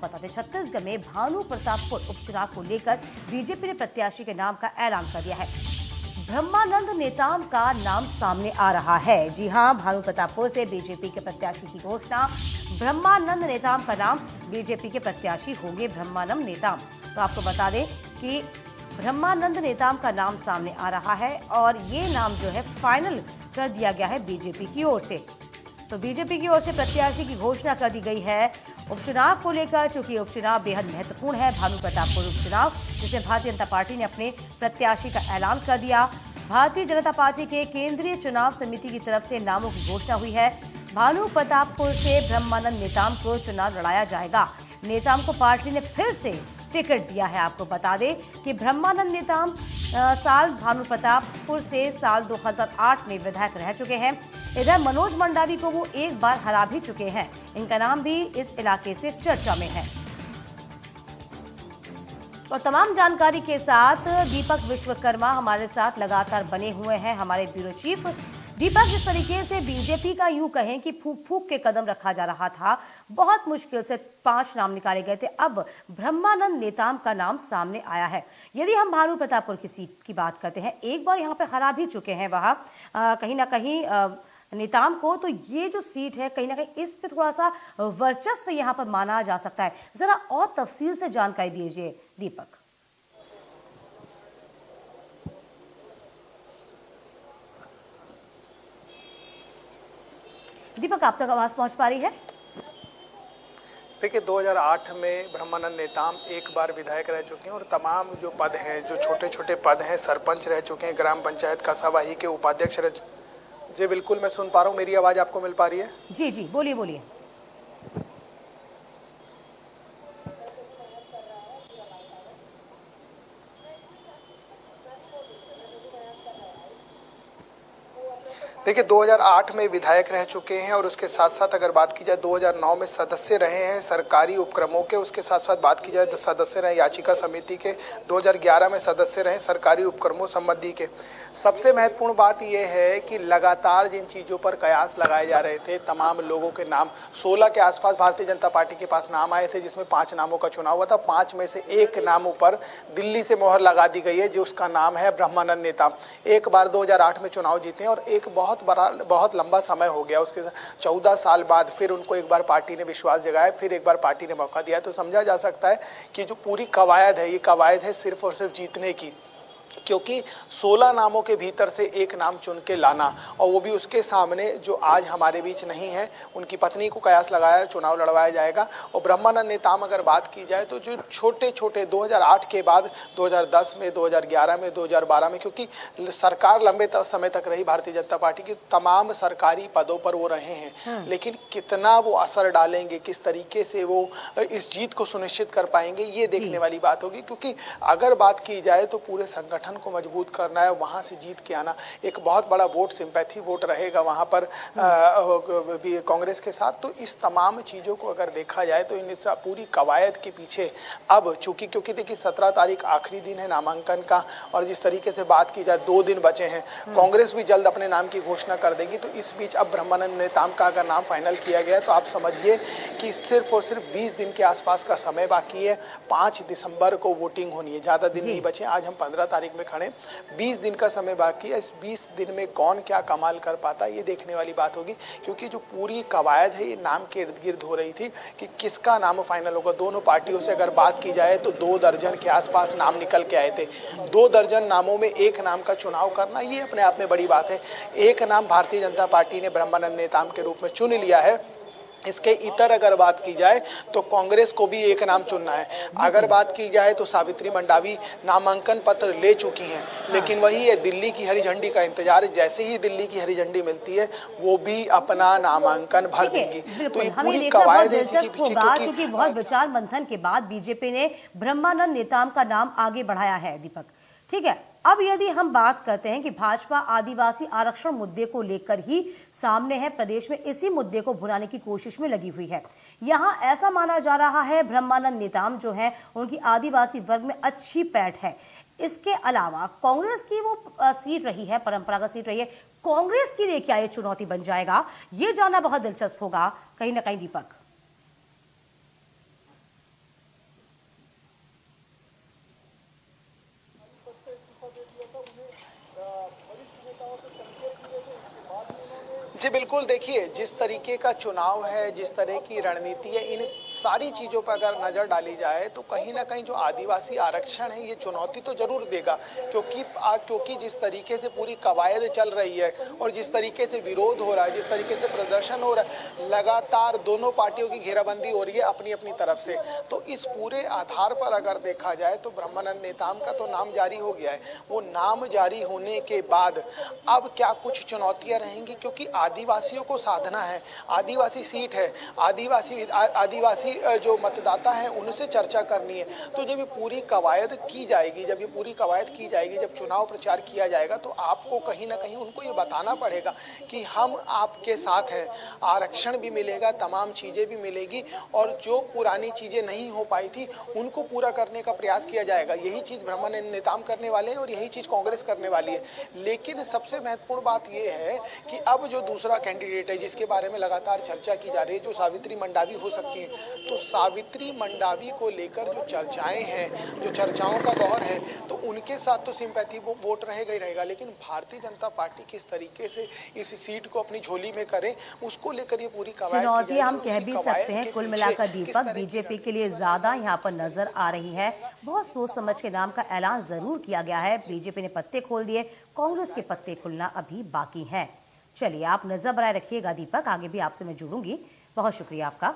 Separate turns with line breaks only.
बताते हैं, छत्तीसगढ़ में भानु प्रतापपुर उपचुनाव को लेकर बीजेपी ने प्रत्याशी के नाम का ऐलान कर दिया है। ब्रह्मानंद नेताम का नाम सामने आ रहा है। जी हां, भानु प्रतापपुर से बीजेपी के प्रत्याशी की घोषणा। ब्रह्मानंद नेताम का नाम, बीजेपी के प्रत्याशी होंगे ब्रह्मानंद नेताम। तो आपको बता दें कि ब्रह्मानंद नेताम का नाम सामने आ रहा है और ये नाम जो है फाइनल कर दिया गया है बीजेपी की ओर से। तो बीजेपी की ओर से प्रत्याशी की घोषणा कर दी गई है उपचुनाव को लेकर, चूंकि उपचुनाव बेहद महत्वपूर्ण है। भानु प्रतापपुर उपचुनाव, जिसमें भारतीय जनता पार्टी ने अपने प्रत्याशी का ऐलान कर दिया। भारतीय जनता पार्टी के केंद्रीय चुनाव समिति की तरफ से नामों की घोषणा हुई है। भानु प्रतापपुर से ब्रह्मानंद नेताम को चुनाव लड़ाया जाएगा। नेताम को पार्टी ने फिर से टिकट दिया है। आपको बता दें कि ब्रह्मानंद नेताम साल भानु प्रतापपुर से साल 2008 में विधायक रह चुके हैं। इधर मनोज मंडावी को वो एक बार हरा भी चुके हैं। इनका नाम भी इस इलाके से चर्चा में है। और तमाम जानकारी के साथ दीपक विश्वकर्मा हमारे साथ लगातार बने हुए हैं, हमारे ब्यूरो चीफ। दीपक, जिस तरीके से बीजेपी का यूं कहें कि फूक फूक के कदम रखा जा रहा था, बहुत मुश्किल से 5 नाम निकाले गए थे, अब ब्रह्मानंद नेताम का नाम सामने आया है। यदि हम भानु प्रतापपुर की सीट की बात करते हैं, एक बार यहाँ पे हरा भी चुके हैं वहां कहीं ना कहीं नेताम को, तो ये जो सीट है कहीं ना कहीं इस पे थोड़ा सा वर्चस्व यहाँ पर माना जा सकता है। जरा और तफसील से जानकारी दीजिए दीपक। दीपक, आप तक आवाज पहुंच पा रही है?
देखिए, 2008 में ब्रह्मानंद नेताम एक बार विधायक रह चुके हैं और तमाम जो पद हैं, जो छोटे छोटे पद हैं, सरपंच रह चुके हैं, ग्राम पंचायत कसावाही के उपाध्यक्ष रह। जी बिल्कुल, मैं सुन पा रहा हूँ। मेरी आवाज़ आपको मिल पा रही है?
जी जी, बोलिए बोलिए।
देखिए, 2008 में विधायक रह चुके हैं और उसके साथ साथ अगर बात की जाए 2009 में सदस्य रहे हैं सरकारी उपक्रमों के। उसके साथ साथ बात की जाए तो सदस्य रहे याचिका समिति के। 2011 में सदस्य रहे सरकारी उपक्रमों संबंधी के। सबसे महत्वपूर्ण बात यह है कि लगातार जिन चीज़ों पर कयास लगाए जा रहे थे, तमाम लोगों के नाम 16 के आसपास भारतीय जनता पार्टी के पास नाम आए थे, जिसमें 5 नामों का चुनाव हुआ था। 5 में से एक नाम ऊपर दिल्ली से मोहर लगा दी गई है, जो उसका नाम है ब्रह्मानंद नेताम। एक बार 2008 में चुनाव जीते और एक बहुत लंबा समय हो गया, उसके 14 साल बाद फिर उनको एक बार पार्टी ने विश्वास जगाया, फिर एक बार पार्टी ने मौका दिया। तो समझा जा सकता है कि जो पूरी कवायद है, ये कवायद है सिर्फ और सिर्फ जीतने की, क्योंकि 16 नामों के भीतर से एक नाम चुन के लाना, और वो भी उसके सामने जो आज हमारे बीच नहीं है, उनकी पत्नी को कयास लगाया चुनाव लड़वाया जाएगा। और ब्रह्मानंद नेताम अगर बात की जाए तो जो छोटे छोटे 2008 के बाद 2010 में, 2011 में, 2012 में, क्योंकि सरकार लंबे समय तक रही भारतीय जनता पार्टी की, तमाम सरकारी पदों पर वो रहे हैं, लेकिन कितना वो असर डालेंगे, किस तरीके से वो इस जीत को सुनिश्चित कर पाएंगे, ये देखने वाली बात होगी। क्योंकि अगर बात की जाए तो पूरे संगठन को मजबूत करना है, वहां से जीत के आना, एक बहुत बड़ा वोट सिंपैथी वोट रहेगा वहां पर कांग्रेस के साथ। तो इस तमाम चीजों को अगर देखा जाए तो इन पूरी कवायद के पीछे अब क्योंकि देखिए 17 तारीख आखिरी दिन है नामांकन का, और जिस तरीके से बात की जाए 2 दिन बचे हैं, कांग्रेस भी जल्द अपने नाम की घोषणा कर देगी। तो इस बीच अब ब्रह्मानंद नेताम का अगर नाम फाइनल किया गया तो आप समझिए कि सिर्फ और सिर्फ 20 दिन के आसपास का समय बाकी है। 5 दिसंबर को वोटिंग होनी है, ज्यादा दिन नहीं बचे। आज हम 15 तारीख में खड़े, 20 दिन का समय बाकी है। इस 20 दिन में कौन क्या कमाल कर पाता है, ये देखने वाली बात होगी। क्योंकि जो पूरी कवायद है ये नाम के इर्द गिर्द हो रही थी कि किसका नाम फाइनल होगा। दोनों पार्टियों से अगर बात की जाए तो 2 दर्जन के आसपास नाम निकल के आए थे। 2 दर्जन नामों में एक नाम का चुनाव करना, ये अपने आप में बड़ी बात है। एक नाम भारतीय जनता पार्टी ने ब्रह्मानंद नेताम के रूप में चुन लिया है। इसके इतर अगर बात की जाए तो कांग्रेस को भी एक नाम चुनना है। अगर बात की जाए तो सावित्री मंडावी नामांकन पत्र ले चुकी हैं, लेकिन वही है, दिल्ली की हरी झंडी का इंतजार है। जैसे ही दिल्ली की हरी झंडी मिलती है वो भी अपना नामांकन भर देंगी। तो ये पूरी कवायद है इसके पीछे,
क्योंकि बहुत विचार मंथन के बाद बीजेपी ने ब्रह्मानंद नेताम का नाम आगे बढ़ाया है। दीपक, ठीक है, अब यदि हम बात करते हैं कि भाजपा आदिवासी आरक्षण मुद्दे को लेकर ही सामने है, प्रदेश में इसी मुद्दे को भुनाने की कोशिश में लगी हुई है। यहां ऐसा माना जा रहा है ब्रह्मानंद नेताम जो है उनकी आदिवासी वर्ग में अच्छी पैठ है। इसके अलावा कांग्रेस की वो सीट रही है, परंपरागत सीट रही है, कांग्रेस के लिए क्या ये चुनौती बन जाएगा, ये जानना बहुत दिलचस्प होगा कहीं ना कहीं। दीपक,
जी बिल्कुल, देखिए जिस तरीके का चुनाव है, जिस तरह की रणनीति है, इन सारी चीज़ों पर अगर नज़र डाली जाए तो कहीं न कहीं जो आदिवासी आरक्षण है ये चुनौती तो ज़रूर देगा, क्योंकि जिस तरीके से पूरी कवायद चल रही है और जिस तरीके से विरोध हो रहा है, जिस तरीके से प्रदर्शन हो रहा है, लगातार दोनों पार्टियों की घेराबंदी हो रही है अपनी-अपनी तरफ से। तो इस पूरे आधार पर अगर देखा जाए तो ब्रह्मानंद नेताम का तो नाम जारी हो गया है। वो नाम जारी होने के बाद अब क्या कुछ चुनौतियाँ रहेंगी, क्योंकि आदिवासियों को साधना है, आदिवासी सीट है, आदिवासी जो मतदाता हैं उनसे चर्चा करनी है। तो जब ये पूरी कवायद की जाएगी, जब चुनाव प्रचार किया जाएगा तो आपको कहीं ना कहीं उनको ये बताना पड़ेगा कि हम आपके साथ हैं, आरक्षण भी मिलेगा, तमाम चीज़ें भी मिलेगी और जो पुरानी चीज़ें नहीं हो पाई थी उनको पूरा करने का प्रयास किया जाएगा। यही चीज़ ब्रह्मानंद नेताम करने वाले हैं और यही चीज़ कांग्रेस करने वाली है। लेकिन सबसे महत्वपूर्ण बात यह है कि अब जो दूसरा कैंडिडेट है जिसके बारे में लगातार चर्चा की जा रही है, जो सावित्री मंडावी हो सकती है, तो सावित्री मंडावी को लेकर जो चर्चाएं हैं, जो चर्चाओं का दौर है, तो उनके साथ तो सिंपैथी वोट रहेगा ही रहेगा। लेकिन भारतीय जनता पार्टी किस तरीके से इस सीट को अपनी झोली में करे, उसको लेकर ये पूरी कवायद
चुनौती हम कह भी सकते हैं। कुल मिलाकर दीपक बीजेपी के लिए ज्यादा यहाँ पर नजर आ रही है। बहुत सोच समझ के नाम का ऐलान जरूर किया गया है। बीजेपी ने पत्ते खोल दिए, कांग्रेस के पत्ते खुलना अभी बाकी है। चलिए आप नजर बनाए रखिएगा दीपक, आगे भी आपसे मैं जुड़ूंगी। बहुत शुक्रिया आपका।